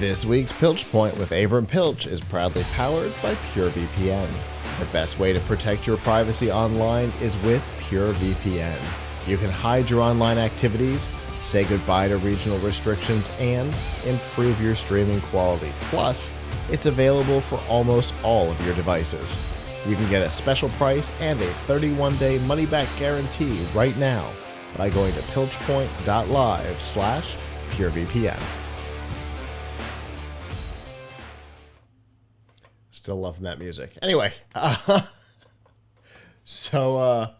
This week's Piltch Point with Avram Piltch is proudly powered by PureVPN. The best way to protect your privacy online is with PureVPN. You can hide your online activities, say goodbye to regional restrictions, and improve your streaming quality. Plus, it's available for almost all of your devices. You can get a special price and a 31-day money-back guarantee right now by going to pilchpoint.live/PureVPN. Still loving that music. Anyway, so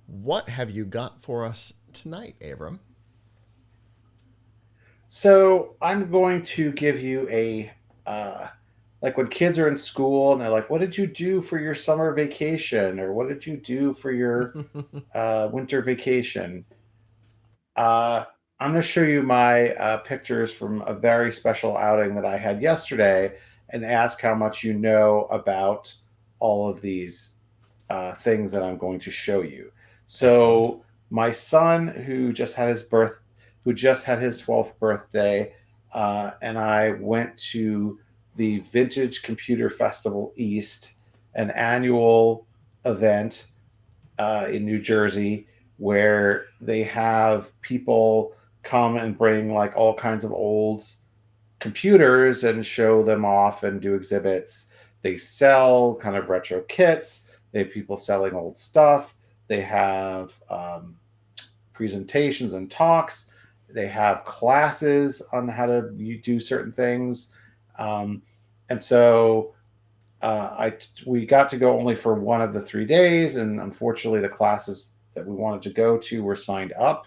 what have you got for us tonight, Avram? So I'm going to give you like when kids are in school and they're like, "What did you do for your summer vacation?" or "What did you do for your winter vacation?" Uh, I'm going to show you my pictures from a very special outing that I had yesterday, and ask how much you know about all of these things that I'm going to show you. Excellent. So my son, who just had his 12th birthday, and I went to the Vintage Computer Festival East, an annual event in New Jersey where they have people come and bring like all kinds of old computers and show them off and do exhibits. They sell kind of retro kits. They have people selling old stuff. They have presentations and talks. They have classes on how to do certain things. Um, and so we got to go only for one of the 3 days, and unfortunately, the classes that we wanted to go to were signed up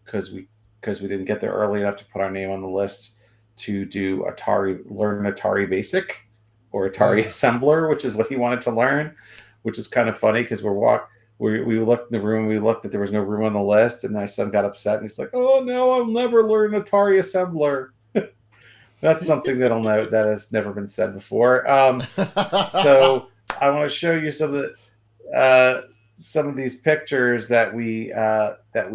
because we didn't get there early enough to put our name on the list to do learn Atari Basic or Atari Assembler, which is what he wanted to learn, which is kind of funny because we looked in the room, we looked that there was no room on the list, and my son got upset and he's like, "Oh no, I'll never learn Atari Assembler." That's something that has never been said before. So I want to show you some of these pictures that we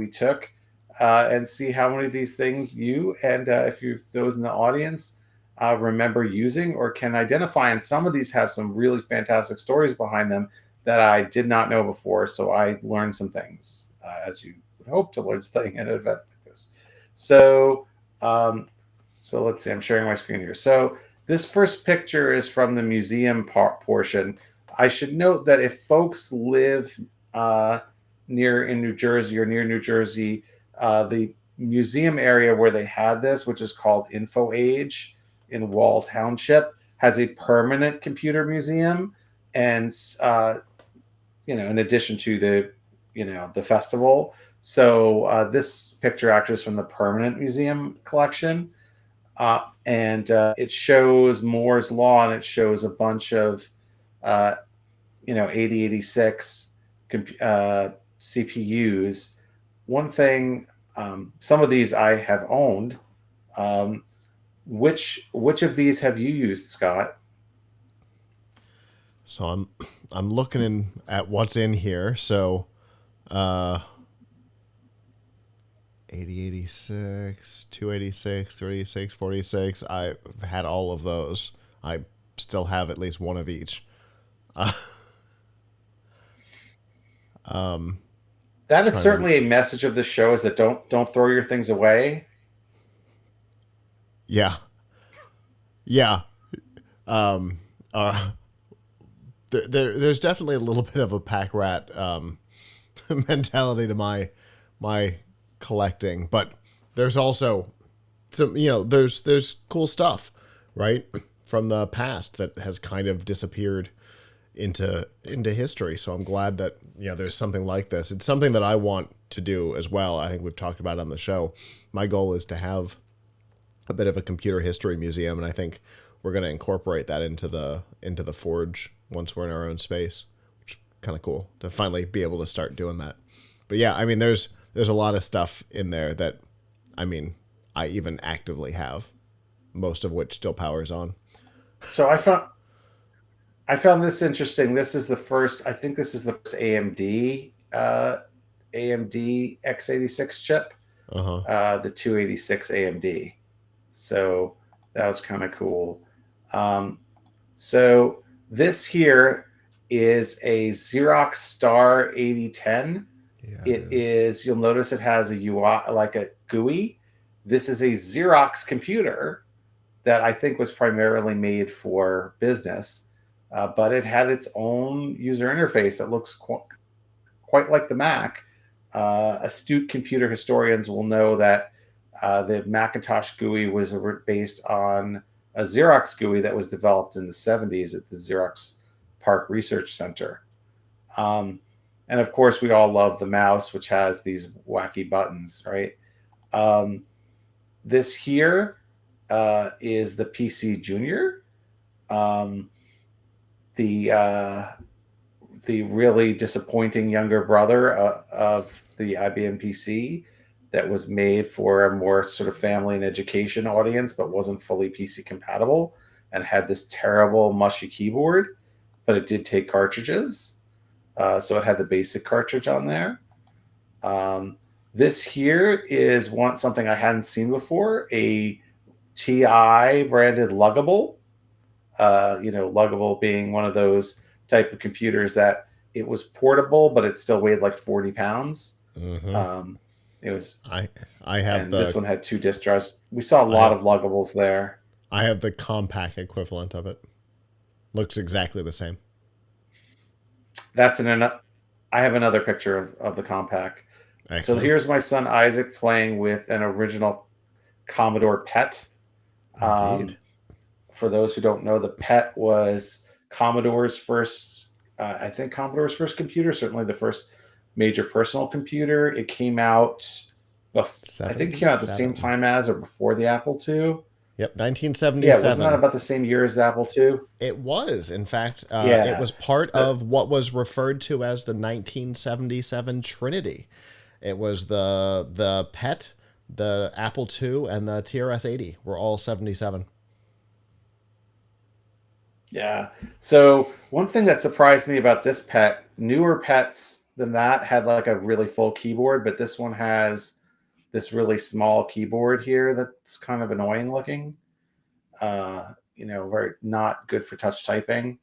took, and see how many of these things you and if you those in the audience remember using or can identify. And some of these have some really fantastic stories behind them that I did not know before. So I learned some things, as you would hope to learn something at an event like this. So. Um, so let's see, I'm sharing my screen here. So this first picture is from the museum portion. I should note that if folks live in New Jersey or near New Jersey, the museum area where they had this, which is called Info Age in Wall Township, has a permanent computer museum. And, in addition to the festival. So this picture actually is from the permanent museum collection. And it shows Moore's Law, and it shows a bunch of, 8086 CPUs. One thing, some of these I have owned. Um, which of these have you used, Scott? So I'm looking at what's in here. So uh 8086, 286, 386, 46. I've had all of those. I still have at least one of each. Uh, um That is trying to certainly a message of the show: is that don't throw your things away. Yeah. Yeah. Um uh there's definitely a little bit of a pack rat mentality to my collecting, but there's also some, there's cool stuff, right, from the past that has kind of disappeared into history. So I'm glad that there's something like this. It's something that I want to do as well. I think we've talked about it on the show. My goal is to have a bit of a computer history museum, and I think we're going to incorporate that into the forge once we're in our own space, which is kind of cool to finally be able to start doing that. But yeah, I mean, there's a lot of stuff in there that, I mean, I even actively have, most of which still powers on. So I found this interesting. This is the first. I think this is the first AMD x86 chip, Uh huh. the 286 AMD. So That was kind of cool. Um, so this here is a Xerox Star 8010. Yeah, it It is. is, you'll notice it has a UI, like a GUI. This is a Xerox computer that I think was primarily made for business, but it had its own user interface that looks quite like the Mac. Astute computer historians will know that the Macintosh GUI was based on a Xerox GUI that was developed in the 70s at the Xerox PARC Research Center. Um, and of course, we all love the mouse, which has these wacky buttons, right? Um, this here is the PC Junior, um, the the really disappointing younger brother of the IBM PC that was made for a more sort of family and education audience, but wasn't fully PC compatible and had this terrible mushy keyboard, but it did take cartridges. So it had the basic cartridge on there. Um, this here is something I hadn't seen before, a TI branded luggable. Luggable being one of those type of computers that it was portable, but it still weighed like 40 pounds. Mm-hmm. Um, it was, I I have and this the one had two disk drives. We saw a I lot have of luggables there. I have the compact equivalent of it. Looks exactly the same. That's I have another picture of the compact. So Excellent. here's my son Isaac playing with an original Commodore PET. Indeed. Um, for those who don't know, the PET was Commodore's first, I think Commodore's first computer, certainly the first major personal computer. It came out, I think it came out at the same 77. time as or before the Apple II. Yep, Yeah, wasn't that 1977. about the same year as the Apple II? It was, in fact, it Yeah. was part So, of what was referred to as the 1977 Trinity. It was the PET, the Apple II, and the TRS-80 were all 77. yeah. So one thing that surprised me about this PET, newer PETs than that had like a really full keyboard, but this one has this really small keyboard here that's kind of annoying looking. Very not good for touch typing.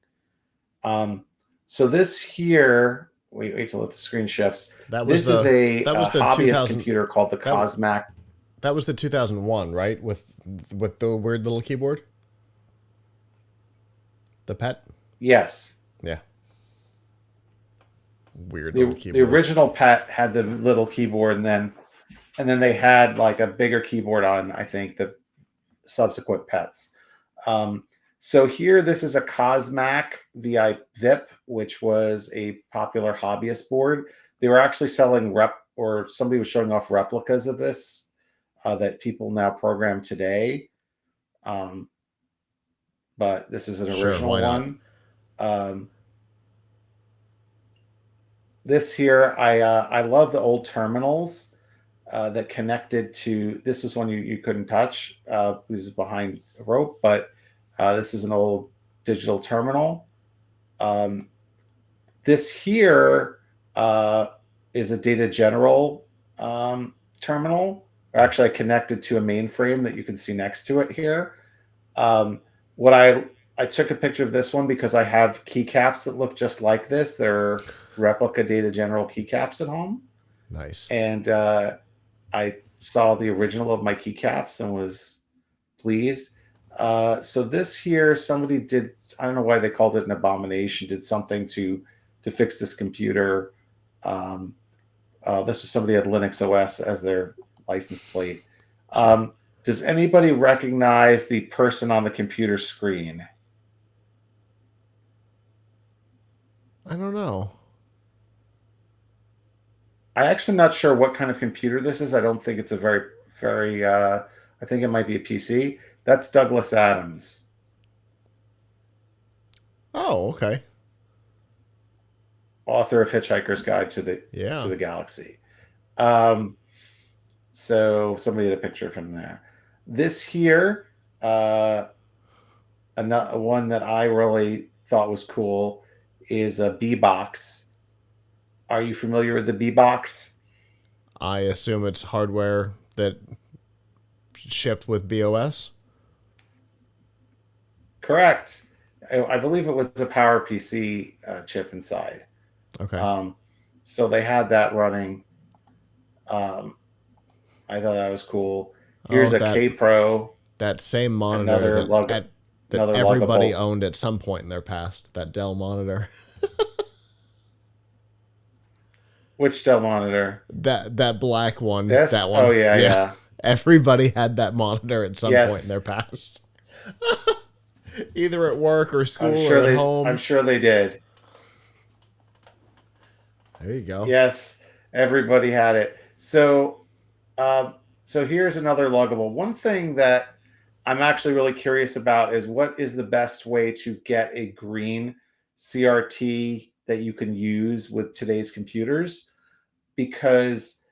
Um, so this here, wait till the screen shifts. That was This is the a that was the hobbyist 2000 computer called the that Cosmac. that was the 2001, right? With the weird little keyboard, the PET. Yes, Yeah, weird little the keyboard. original PET had the little keyboard, and then they had like a bigger keyboard on, I think, the subsequent PETs. Um, so here, this is a Cosmac VI VIP, which was a popular hobbyist board. They were actually selling or somebody was showing off replicas of this that people now program today. Um, but this is an Sure, original why not? one. Um, this here, I love the old terminals that connected to. This is one you couldn't touch. This is behind a rope, but this is an old digital terminal. Um, this here uh, is a Data General terminal. Or actually, I connected to a mainframe that you can see next to it here. Um, what I took a picture of this one because I have keycaps that look just like this. They're replica Data General keycaps at home, Nice. and I saw the original of my keycaps and was pleased. So this here, somebody did. I don't know why they called it an abomination. Did something to fix this computer. Um, this was somebody had Linux OS as their license plate. Sure. Does anybody recognize the person on the computer screen? I don't know. I actually not sure what kind of computer this is. I don't think it's a very. I think it might be a PC. That's Douglas Adams, Oh, okay. author of Hitchhiker's Guide to the Yeah. Galaxy. Um, so somebody had a picture of him there. This here, another one that I really thought was cool is a B box. Are you familiar with the B box? I assume it's hardware that shipped with BOS. Correct. I believe it was a PowerPC chip inside. Okay. Um, so they had that running. Um, I thought that was cool. Oh, Here's a K Pro, that same monitor another lug, that another everybody luggable. owned at some point in their past. That Dell monitor. Which Dell monitor? That black one. This? That Oh one. yeah, Yeah. yeah. Everybody had that monitor at some point in Yes, their past. Either at work or I'm school or sure at they. I'm home. sure they did. There you go. Yes, everybody had it. Um, so here's another luggable. One thing that I'm actually really curious about is what is the best way to get a green CRT that you can use with today's computers? Because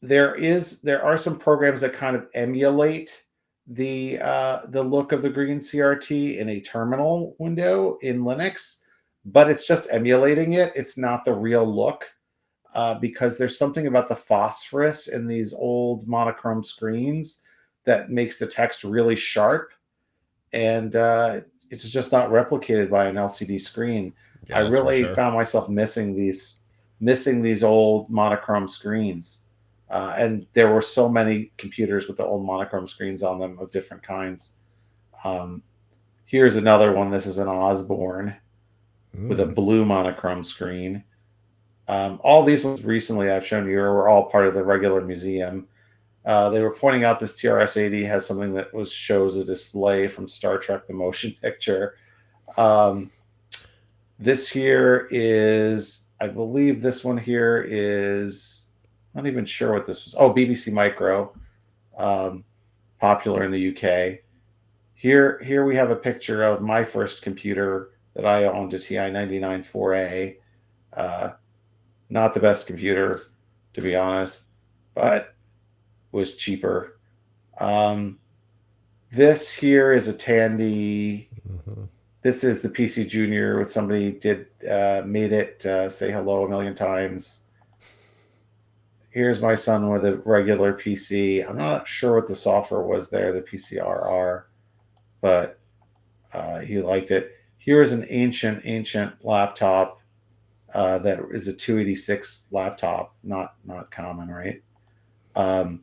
there are some programs that kind of emulate the look of the green CRT in a terminal window in Linux, but it's just emulating it. It's not the real look because there's something about the phosphorus in these old monochrome screens that makes the text really sharp, and it's just not replicated by an LCD screen. I Yeah, that's for really sure. found myself missing these old monochrome screens, and there were so many computers with the old monochrome screens on them of different kinds. Um, Here's another one. This is an Osborne with a Mm. blue monochrome screen. All these ones recently I've shown you were all part of the regular museum. They were pointing out this TRS-80 has something that was shows a display from Star Trek: The Motion Picture. Um, this here is, I believe, this one here is not even sure what this was. Oh, BBC Micro, um, popular in the UK. Here we have a picture of my first computer that I owned, a TI 99 4A. Uh, Not the best computer, to be honest, but was cheaper. Um, this here is a Tandy. Hmm. This is the PC Junior with somebody did made it say hello a million times. Here's my son with a regular PC. I'm not sure what the software was there, the PCRR, but he liked it. Here's an ancient laptop that is a 286 laptop, not common, right? Um,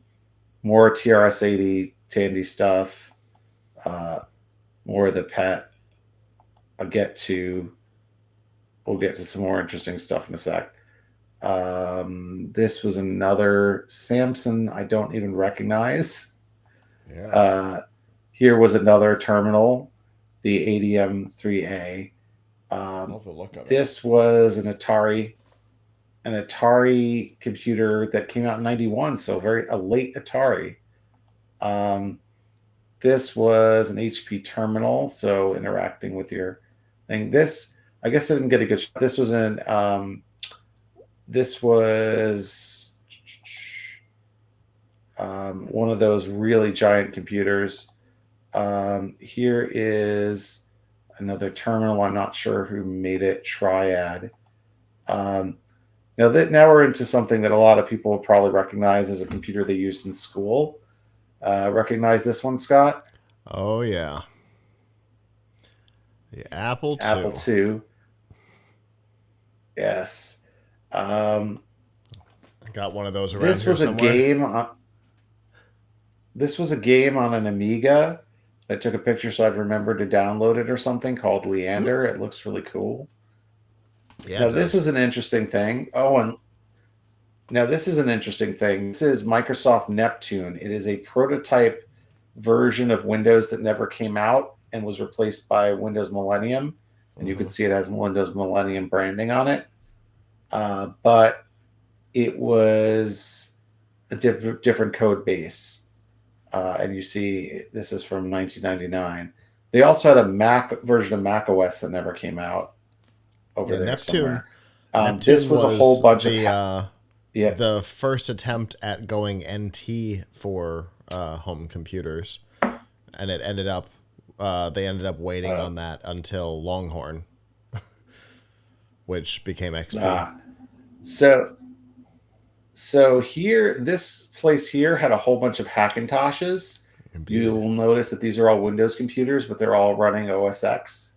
More TRS-80 Tandy stuff, uh, more of the pet. I'll get to we'll get to some more interesting stuff in a sec. This was another Samson I don't even recognize. Yeah. Uh, Here was another terminal, the ADM3A. Love the look of it. This was an Atari computer that came out in '91, so very a late Atari. Um, this was an HP terminal, so interacting with your thing. This, I guess, I didn't get a good shot. This was one of those really giant computers. Here is another terminal. I'm not sure who made it. Triad. Um, now we're into something that a lot of people will probably recognize as a computer they used in school. Recognize this one, Scott? Oh yeah. The Apple Apple II. II. Yes. Um, I got one of those around this here was a somewhere. game. This was a game on an Amiga. I took a picture so I'd remember to download it or something called Hmm? Leander. It looks really cool. Yeah, Now it this does. is an interesting thing. Oh, and now this is an interesting thing. This is Microsoft Neptune. It is a prototype version of Windows that never came out and was replaced by Windows Millennium. And you Hmm. can see it has Windows Millennium branding on it. But it was a different code base. And you see, this is from 1999. They also had a Mac version of Mac OS that never came out over Yeah, there Neptune. somewhere. This Neptune was a whole was bunch of yeah. the first attempt at going NT for home computers, and it ended up they ended up waiting Uh, on that until Longhorn, which became XP. uh, so so here, this place here had a whole bunch of Hackintoshes, Indeed. You'll notice that these are all Windows computers, but they're all running OS X,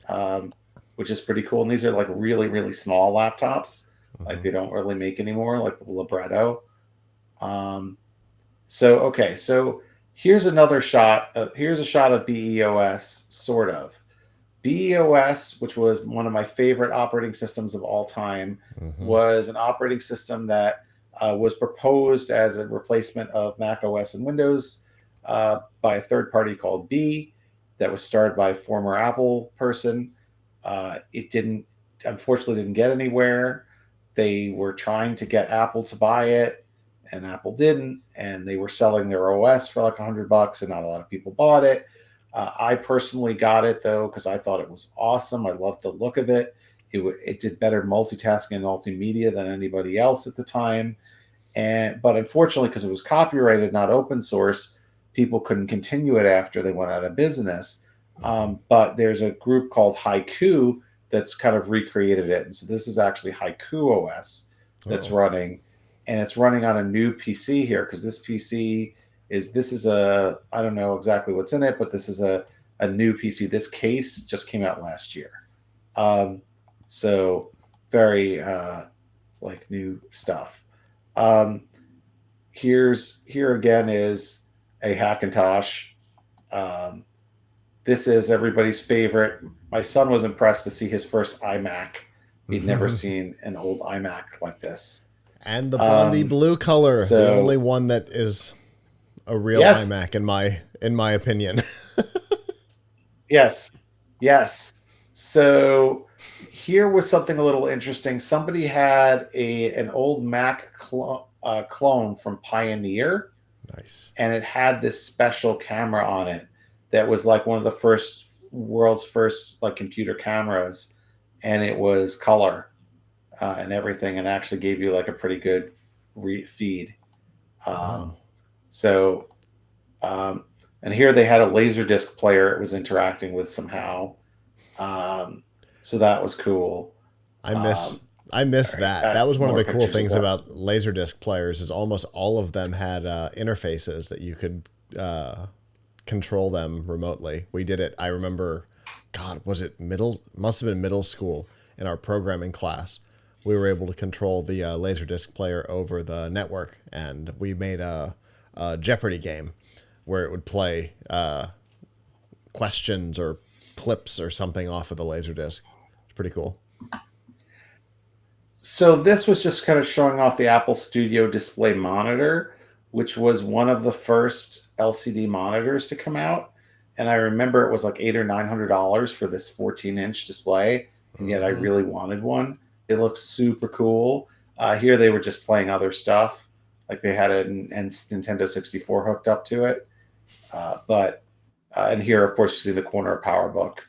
um, which is pretty cool. And these are like really, really small laptops, like Mm-hmm. they don't really make anymore, like the Libretto. Um, so here's another shot. Here's a shot of BEOS, sort of. BEOS, which was one of my favorite operating systems of all time, Mm-hmm. was an operating system that was proposed as a replacement of Mac OS and Windows by a third party called B, that was started by a former Apple person. It didn't, unfortunately, didn't get anywhere. They were trying to get Apple to buy it, and Apple didn't. And they were selling their OS for like $100, and not a lot of people bought it. I personally got it though because I thought it was awesome. I loved the look of it. It did better multitasking and multimedia than anybody else at the time. But unfortunately, because it was copyrighted, not open source, people couldn't continue it after they went out of business. Mm-hmm. But there's a group called Haiku that's kind of recreated it, and so this is actually Haiku OS that's Oh. running, and it's running on a new PC here because this is a, I don't know exactly what's in it, but this is a new PC. This case just came out last year, um, so very like new stuff. Um, here again is a Hackintosh. Um, this is everybody's favorite. My son was impressed to see his first iMac. He'd never seen an old iMac like this. And the Bondi Um, blue color, the only so one that is a real yes, iMac in my opinion. yes, yes. So here was something a little interesting. Somebody had an old Mac clone from Pioneer, Nice. and it had this special camera on it that was like one of the first world's first like computer cameras, and it was color and everything, and actually gave you like a pretty good feed. Um, Wow. so um, and here they had a laser disc player it was interacting with somehow. Um, so that was cool. I miss Um, I all miss right, that. That was one of more the cool pictures of things that. about Laserdisc players is almost all of them had interfaces that you could control them remotely. We did it. I remember, God, was it middle? Must have been middle school in our programming class. We were able to control the Laserdisc player over the network, and we made a Jeopardy game where it would play questions or clips or something off of the Laserdisc. It's pretty cool. So this was just kind of showing off the Apple Studio Display Monitor, which was one of the first LCD monitors to come out. And I remember it was like $800 or $900 for this 14-inch display, and yet I Mm-hmm. really wanted one. It looks super cool. Here they were just playing other stuff, like they had an Nintendo 64 hooked up to it. But and here, of course, you see the corner of PowerBook.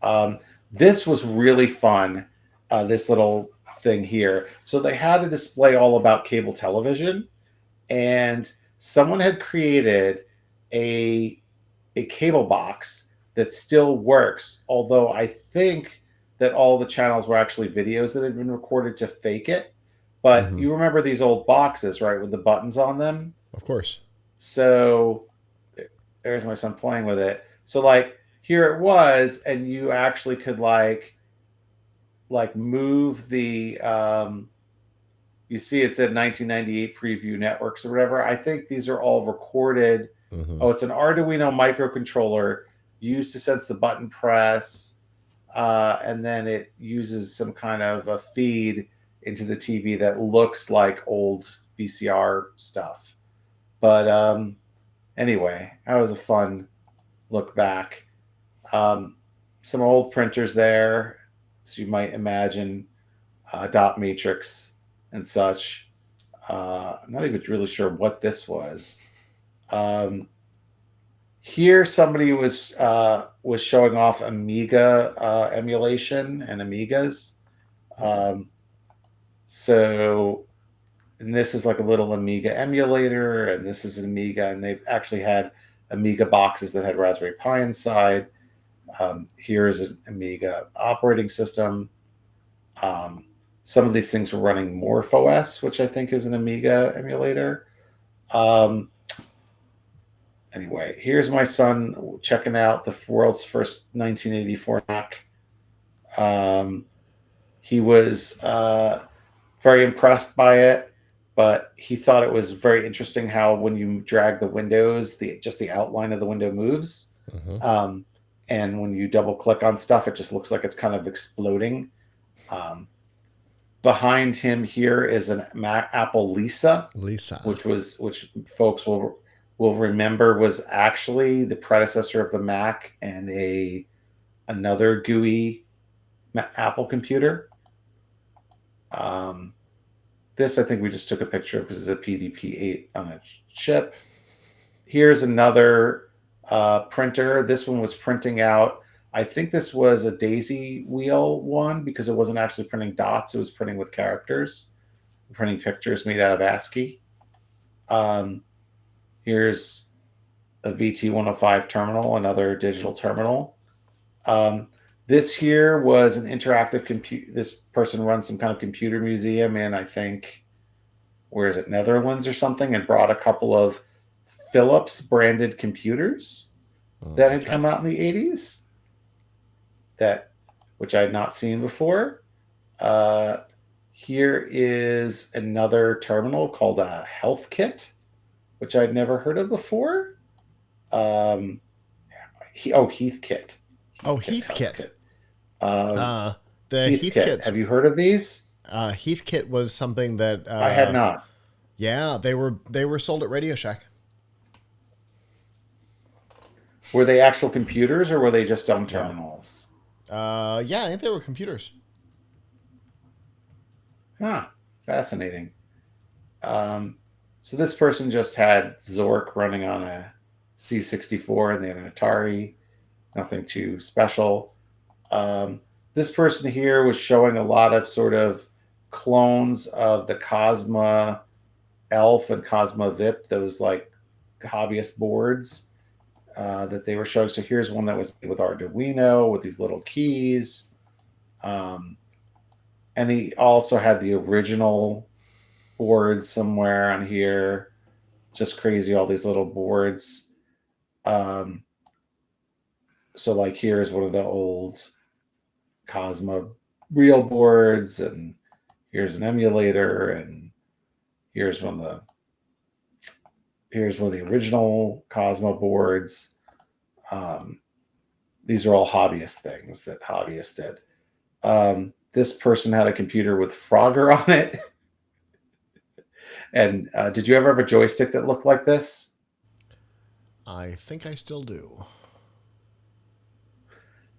Um, this was really fun. This little thing here. So they had a display all about cable television, and someone had created a cable box that still works. Although I think that all the channels were actually videos that had been recorded to fake it. But Mm-hmm. you remember these old boxes, right, with the buttons on them? Of course. So there's my son playing with it. So like here it was, and you actually could move the you see it said 1998 preview networks or whatever. I think these are all recorded. Mm-hmm. Oh, it's an Arduino microcontroller used to sense the button press, and then it uses some kind of a feed into the TV that looks like old VCR stuff. But anyway, that was a fun look back. Um, some old printers there, so you might imagine dot matrix and such. I'm not even really sure what this was. Um, here, somebody was showing off Amiga emulation and Amigas. Um, so, and this is like a little Amiga emulator, and this is an Amiga, and they've actually had Amiga boxes that had Raspberry Pi inside. Here's an Amiga operating system. Um, some of these things were running MorphOS, which I think is an Amiga emulator. Um, Anyway, here's my son checking out the world's first 1984 Mac. Um, he was very impressed by it, but he thought it was very interesting how when you drag the windows, the outline of the window moves. Mm-hmm. Um, and when you double click on stuff, it just looks like it's kind of exploding. Um, Behind him here is an Apple Lisa, Lisa. which folks will remember was actually the predecessor of the Mac and another GUI Apple computer. Um, this I think we just took a picture of because it's a PDP-8 on a chip. Here's another printer. This one was printing out. I think this was a daisy wheel one because it wasn't actually printing dots. It was printing with characters, printing pictures made out of ASCII. Um, Here's a VT105 terminal, another digital terminal. Um, this here was an interactive computer. This person runs some kind of computer museum in, I think, where is it, Netherlands or something, and brought a couple of Philips branded computers that had Okay. come out in the 80s, that which I had not seen before. Uh, Here is another terminal called a Health Kit, which I'd never heard of before. Um, Heathkit. Oh, Health Heathkit. Kit. Um, Uh, the Heathkit. Heathkits. Have you heard of these? Heathkit was something that, I had not. yeah, they were sold at Radio Shack. Were they actual computers or were they just dumb Yeah. terminals? Yeah, I think they were computers. Huh. Fascinating. Um, so this person just had Zork running on a C64 and they had an Atari. Nothing too special. This person here was showing a lot of sort of clones of the Cosma Elf and Cosma VIP, those like hobbyist boards that they were showing. So here's one that was made with Arduino with these little keys. Um, and he also had the original board somewhere on here. Just crazy, all these little boards. Um, so like here's one of the old Cosma real boards, and here's an emulator, and here's one of the original Cosmo boards. Um, these are all hobbyist things that hobbyists did. This person had a computer with Frogger on it. And did you ever have a joystick that looked like this? I think I still do.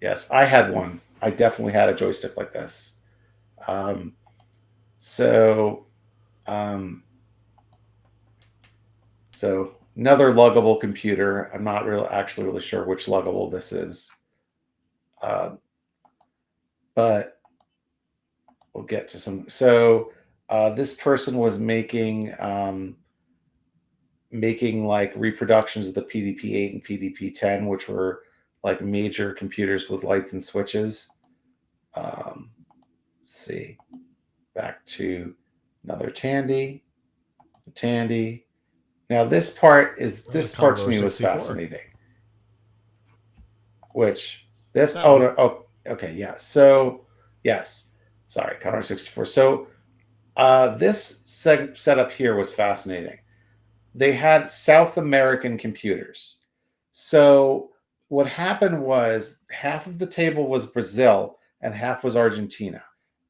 Yes, I had one. I definitely had a joystick like this. Um, so, um, so another luggable computer. I'm not really sure which luggable this is, um, but we'll get to some. So this person was making like reproductions of the PDP-8 and PDP-10, which were like major computers with lights and switches. Let's see, back to another Tandy. Now this part to Commodore me was 64. fascinating. Which this That one. okay, yeah. So yes, sorry, Commodore 64. So this setup here was fascinating. They had South American computers. So what happened was half of the table was Brazil and half was Argentina.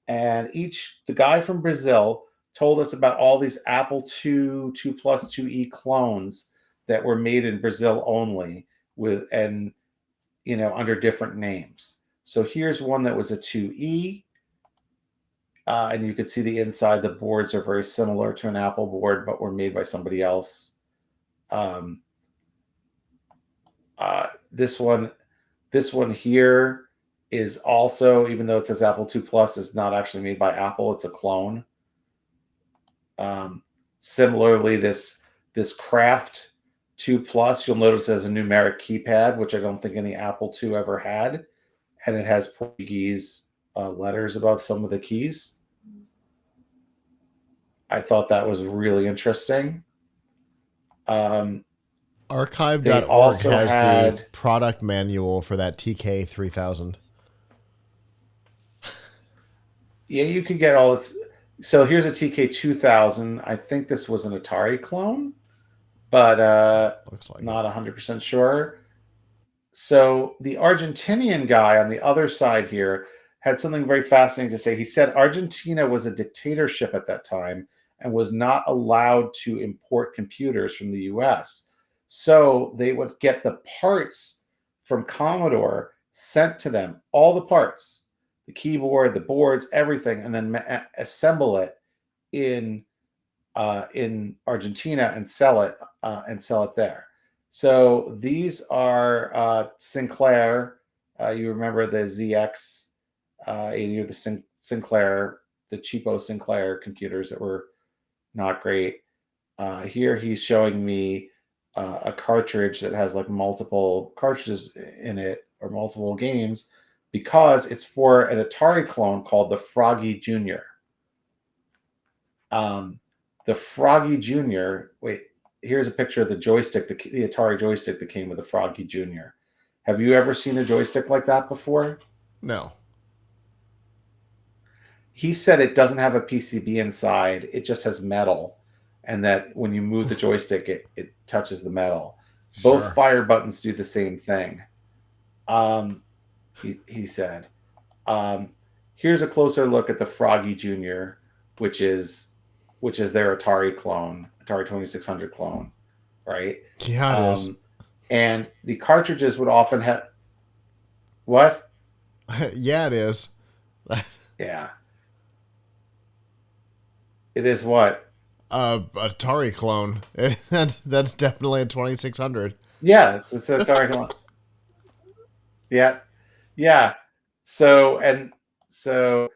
And the guy from Brazil told us about all these Apple II, 2 Plus, 2E clones that were made in Brazil only under different names. So here's one that was a 2E, and you could see the inside. The boards are very similar to an Apple board, but were made by somebody else. Um, this one here is also, even though it says Apple II Plus, is not actually made by Apple. It's a clone. Similarly, this Craft 2 Plus, you'll notice has a numeric keypad, which I don't think any Apple II ever had, and it has Portuguese letters above some of the keys. I thought that was really interesting. They Archive.org also has the had, product manual for that TK3000. yeah, you could get all this. So here's a TK2000. I think this was an Atari clone, but Looks like it. not 100% sure. So the Argentinian guy on the other side here had something very fascinating to say. He said Argentina was a dictatorship at that time and was not allowed to import computers from the US. So they would get the parts from Commodore sent to them, all the parts, the keyboard, the boards, everything, and then assemble it in in Argentina and sell it there. So these are Sinclair. You remember the ZX 80 or the Sinclair, the cheapo Sinclair computers that were not great. Here he's showing me a cartridge that has like multiple cartridges in it or multiple games because it's for an Atari clone called the Froggy Junior. Um, the Froggy Junior. Wait, here's a picture of the joystick, the Atari joystick that came with the Froggy Junior. Have you ever seen a joystick like that before? No. He said it doesn't have a PCB inside; it just has metal, and that when you move the joystick, it touches the metal. Both Sure. fire buttons do the same thing. Um, he said. Um, Here's a closer look at the Froggy Junior, which is their Atari clone, Atari 2600 clone, right? Yeah, it is. Um, and the cartridges would often have what? Yeah, it is. Yeah, it is what? Atari clone. That's definitely a 2600. Yeah, it's an Atari clone. Yeah, yeah. So and so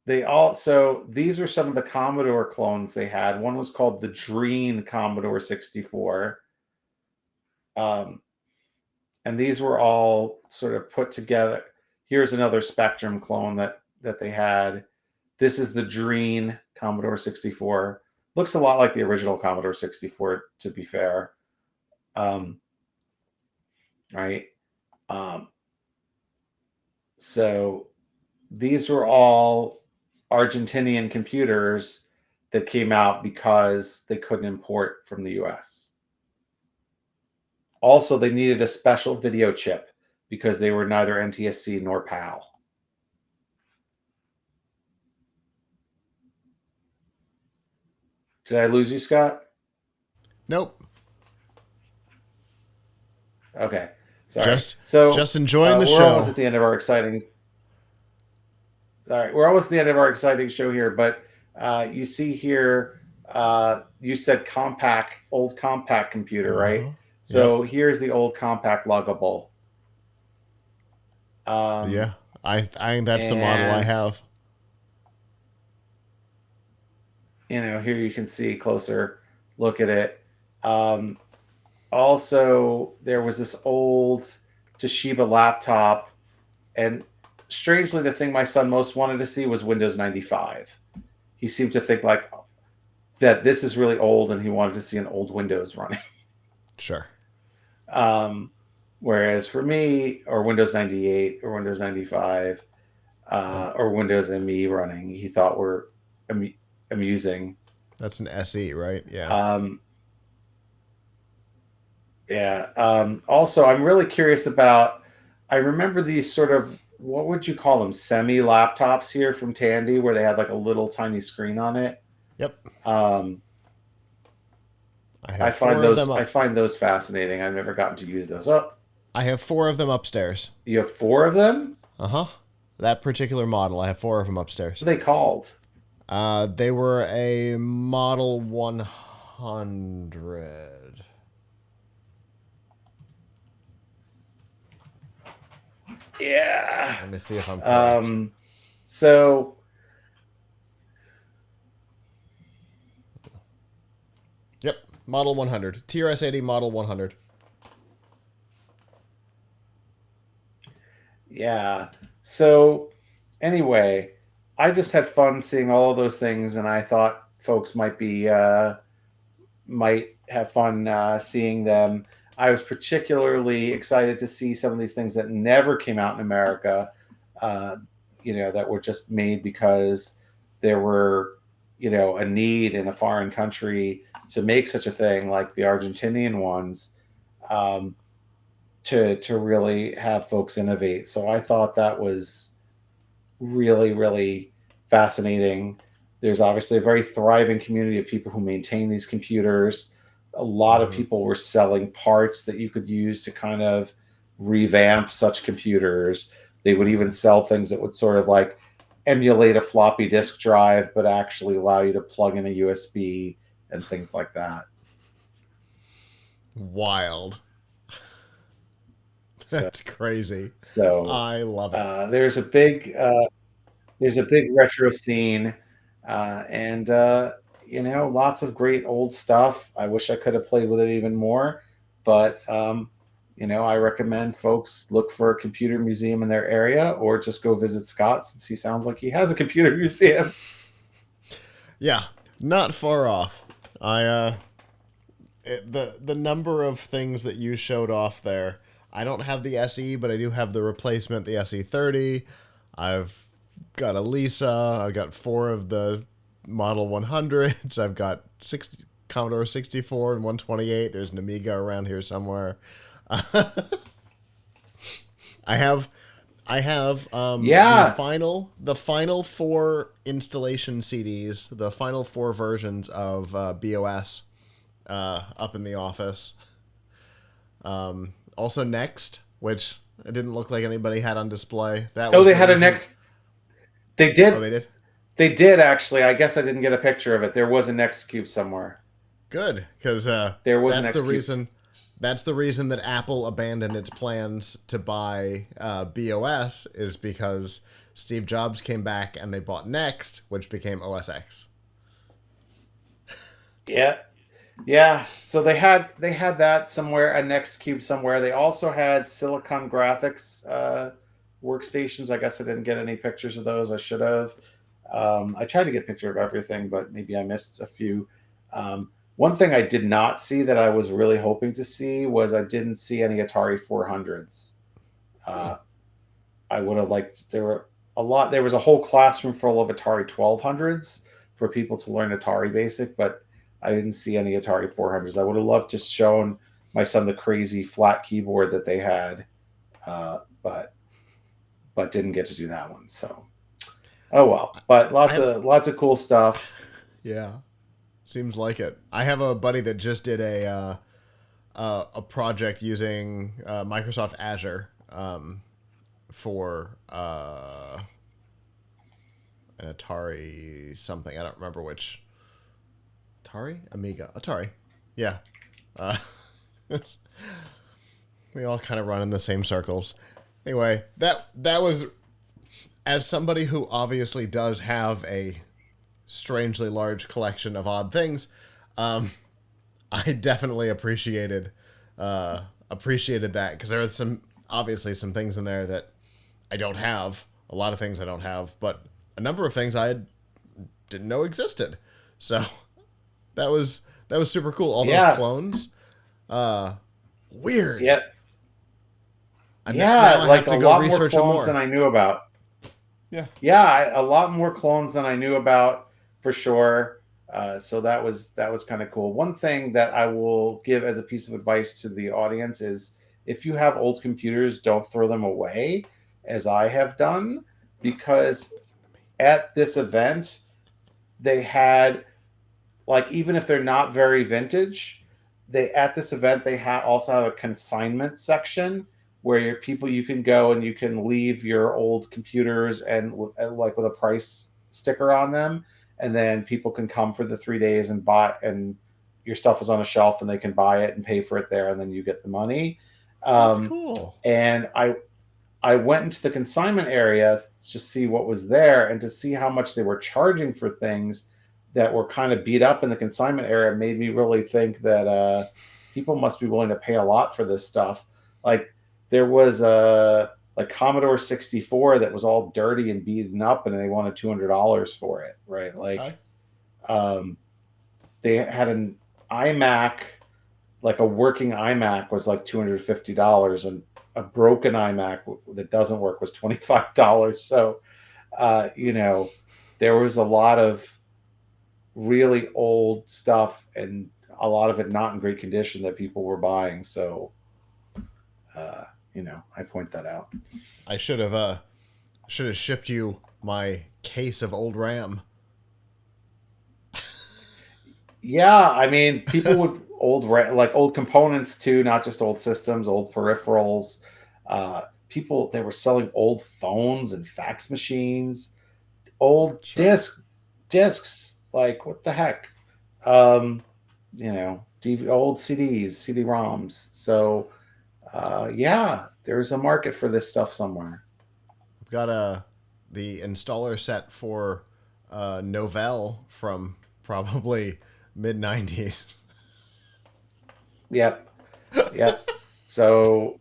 they also these are some of the Commodore clones they had. One was called the Dream Commodore 64. Um, and these were all sort of put together. Here's another Spectrum clone that they had. This is the Dream Commodore 64. Looks a lot like the original Commodore 64, to be fair. Um, right. Um, so these were all Argentinian computers that came out because they couldn't import from the US. Also, they needed a special video chip because they were neither NTSC nor PAL. Did I lose you, Scott? Nope. Okay, sorry. Just So just enjoying the we're almost show. at the end of our exciting. Sorry, we're almost at the end of our exciting show here. But you see here, you said compact, old compact computer, right? Uh-huh. Yep. So here's the old compact luggable. Um, Yeah. I think that's the model I and have. here you can see closer look at it. Um, Also, there was this old Toshiba laptop, and strangely, the thing my son most wanted to see was Windows 95. He seemed to think like that this is really old, and he wanted to see an old Windows running. Sure. Um, Whereas for me, or Windows 98 or Windows 95 Oh, or Windows ME running, he thought were amusing. that's an SE, right? Yeah. Um, Yeah. Also, I'm really curious about. I remember these sort of what would you call them? Semi laptops here from Tandy, where they had like a little tiny screen on it. Yep. Um, I have four of them I up. find those fascinating. I've never gotten to use those. Oh, I have four of them upstairs. you have four of them? Uh-huh. That particular model, I have four of them upstairs. What are they called? They were a Model 100. Yeah. Let me see if I'm correct. Um, so Yep, Model 100. TRS-80 Model 100. yeah. So anyway, I just had fun seeing all of those things, and I thought folks might have fun seeing them. I was particularly excited to see some of these things that never came out in America, uh, that were just made because there were, a need in a foreign country to make such a thing, like the Argentinian ones, um, to really have folks innovate. So I thought that was really, really fascinating. There's obviously a very thriving community of people who maintain these computers. A lot of Mm-hmm. people were selling parts that you could use to kind of revamp such computers. They would even sell things that would sort of like emulate a floppy disk drive, but actually allow you to plug in a USB and things like that. Wild. So, That's crazy. so I love it. there's a big retro scene, and lots of great old stuff. I wish I could have played with it even more, but I recommend folks look for a computer museum in their area, or just go visit Scott since he sounds like he has a computer museum. Yeah, not far off. The number of things that you showed off there. I don't have the SE, but I do have the replacement, the SE30. I've got a Lisa. I've got 4 of the Model 100s. I've got Commodore 64 and 128. There's an Amiga around here somewhere. I have Yeah, the final 4 installation CDs, the final 4 versions of BOS up in the office. Also Next, which it didn't look like anybody had on display. That oh, was they the had a reason. next. They Oh, did. they did. They did actually. I guess I didn't get a picture of it. There was a next cube somewhere. Good, because There was an that's the next cube. reason. That's the reason that Apple abandoned its plans to buy BOS is because Steve Jobs came back and they bought Next, which became OS X. Yeah, yeah. So they had that somewhere, a next cube somewhere. They also had Silicon Graphics workstations. I guess I didn't get any pictures of those. I should have. I tried to get a picture of everything, but maybe I missed a few. One thing I did not see that I was really hoping to see was I didn't see any Atari 400s. Hmm. Uh, I would have liked. There were a lot. There was a whole classroom full of Atari 1200s for people to learn Atari Basic, but I didn't see any Atari 400s. I would have loved to shown my son the crazy flat keyboard that they had, but didn't get to do that one. So oh well. But I have. lots of cool stuff. Yeah, seems like it. I have a buddy that just did a project using Microsoft Azure for an Atari something. I don't remember which. Atari? Amiga. Atari. Yeah. Uh, we all kind of run in the same circles. Anyway, that was, as somebody who obviously does have a strangely large collection of odd things, um, I definitely appreciated that because there are some things in there that I don't have. A lot of things I don't have, but a number of things I didn't know existed. So that was super cool. All those Yeah, clones, uh, weird. yeah, Now yeah. I Like have a to go lot more research them clones than more. I knew about. Yeah. Yeah, a lot more clones than I knew about for sure. So that was kind of cool. One thing that I will give as a piece of advice to the audience is if you have old computers, don't throw them away, as I have done, because at this event they had, like, even if they're not very vintage, they at this event they also have a consignment section where people, you can go and you can leave your old computers and like with a price sticker on them, and then people can come for the 3 days and buy, and your stuff is on a shelf and they can buy it and pay for it there, and then you get the money. That's um, cool. and I went into the consignment area to see what was there and to see how much they were charging for things that were kind of beat up in the consignment area. Made me really think that people must be willing to pay a lot for this stuff. Like there was a like Commodore 64 that was all dirty and beaten up, and they wanted $200 for it, right? Like Okay. um, they had an iMac, like a working iMac, was like $250, and a broken iMac that doesn't work was $25. So, you know, there was a lot of really old stuff and a lot of it not in great condition that people were buying. So, uh, I point that out. I should have shipped you my case of old RAM. Yeah, I mean, people would like old components too, not just old systems, old peripherals. People they were selling old phones and fax machines, old Sure. discs. Like what the heck? Um, old CDs, CD-ROMs. So yeah, there's a market for this stuff somewhere. I've got the installer set for Novell from probably mid '90s. Yep, yep. So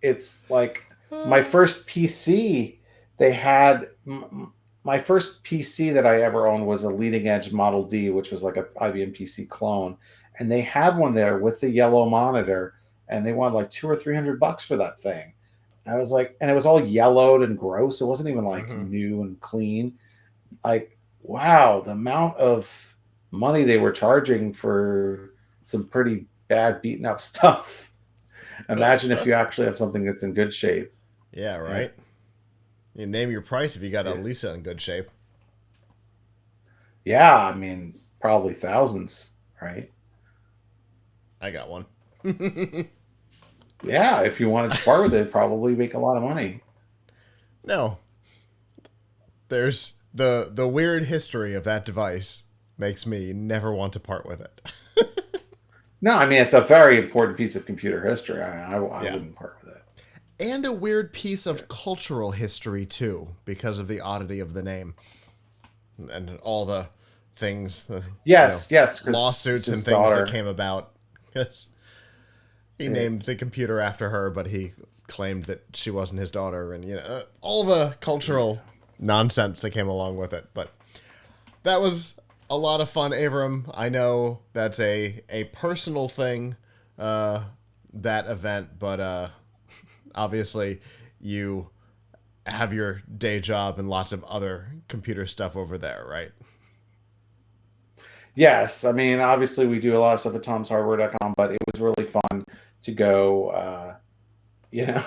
it's like my first PC. They had my first PC that I ever owned was a leading edge Model D, which was like a IBM PC clone, and they had one there with the yellow monitor, and they wanted like $200 or $300 for that thing. And I was like, and it was all yellowed and gross. It wasn't even like Mm-hmm. new and clean. Like, wow, the amount of money they were charging for some pretty bad, beaten up stuff. Imagine if you actually have something that's in good shape. Yeah, Yeah. right. You name your price if you got a Yeah. Lisa in good shape. Yeah, I mean, probably thousands, right? I got one. Yeah, if you wanted to part with it, probably make a lot of money. No, there's the weird history of that device makes me never want to part with it. No, I mean, it's a very important piece of computer history. I Yeah. wouldn't part with it. And a weird piece Yeah. of cultural history too, because of the oddity of the name and all the things, Yes, yes, because it's lawsuits and his things that daughter. came about. Yes, he Yeah. named the computer after her, but he claimed that she wasn't his daughter, and all the cultural nonsense that came along with it. But that was a lot of fun, Avram. I know that's a personal thing, uh, that event, but obviously you have your day job and lots of other computer stuff over there, right? Yes, I mean, obviously we do a lot of stuff at tomshardware.com, but it was really fun to go, you know,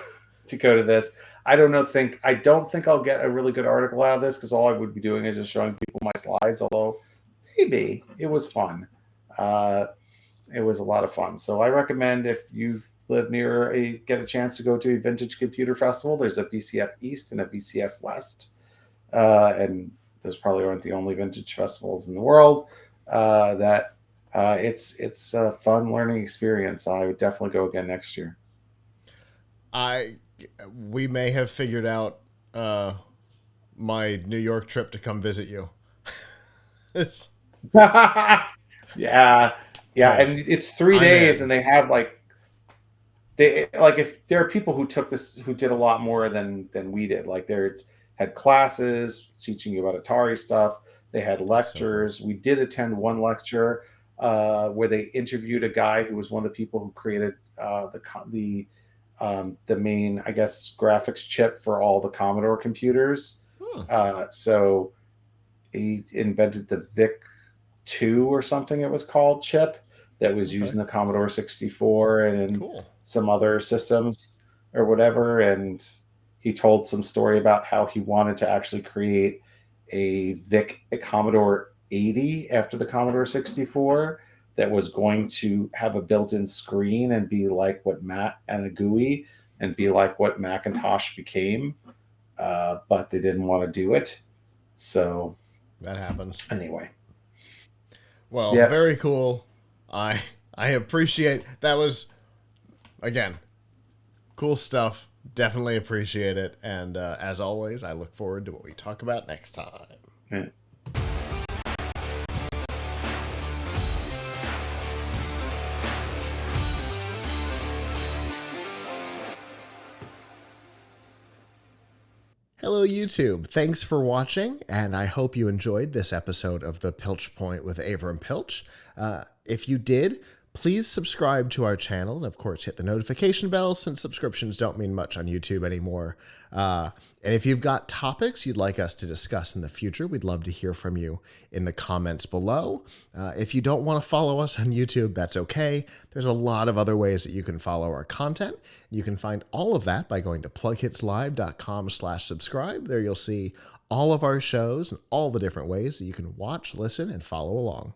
to go to this. I don't think I'll get a really good article out of this because all I would be doing is just showing people my slides, although maybe it was fun. Uh, it was a lot of fun. So I recommend if you live near get a chance to go to a vintage computer festival, there's a VCF East and a VCF West. And those probably aren't the only vintage festivals in the world. That it's a fun learning experience. I would definitely go again next year. I We may have figured out my New York trip to come visit you. Yeah, yeah, Because and it's 3 days, I'm and they have like if there are people who took this who did a lot more than we did. Like they had classes teaching you about Atari stuff. They had so cool. lectures. We did attend one lecture where they interviewed a guy who was one of the people who created the main, I guess, graphics chip for all the Commodore computers. Hmm. So he invented the VIC 2 or something it was called chip that was used Okay. in the Commodore 64 and in Cool. some other systems or whatever. And he told some story about how he wanted to actually create a Commodore 80 after the Commodore 64 that was going to have a built-in screen and be like what Mac and a GUI and be like what Macintosh became, but they didn't want to do it. So That happens. anyway, Well, yep. very cool. I I appreciate that was again cool stuff. Definitely appreciate it. And as always, I look forward to what we talk about next time. Yeah. Hello, YouTube. Thanks for watching, and I hope you enjoyed this episode of The Piltch Point with Avram Piltch. If you did, please subscribe to our channel, and of course hit the notification bell since subscriptions don't mean much on YouTube anymore. And if you've got topics you'd like us to discuss in the future, we'd love to hear from you in the comments below. If you don't want to follow us on YouTube, that's okay. There's a lot of other ways that you can follow our content. You can find all of that by going to plughitslive.com/subscribe. There you'll see all of our shows and all the different ways that you can watch, listen, and follow along.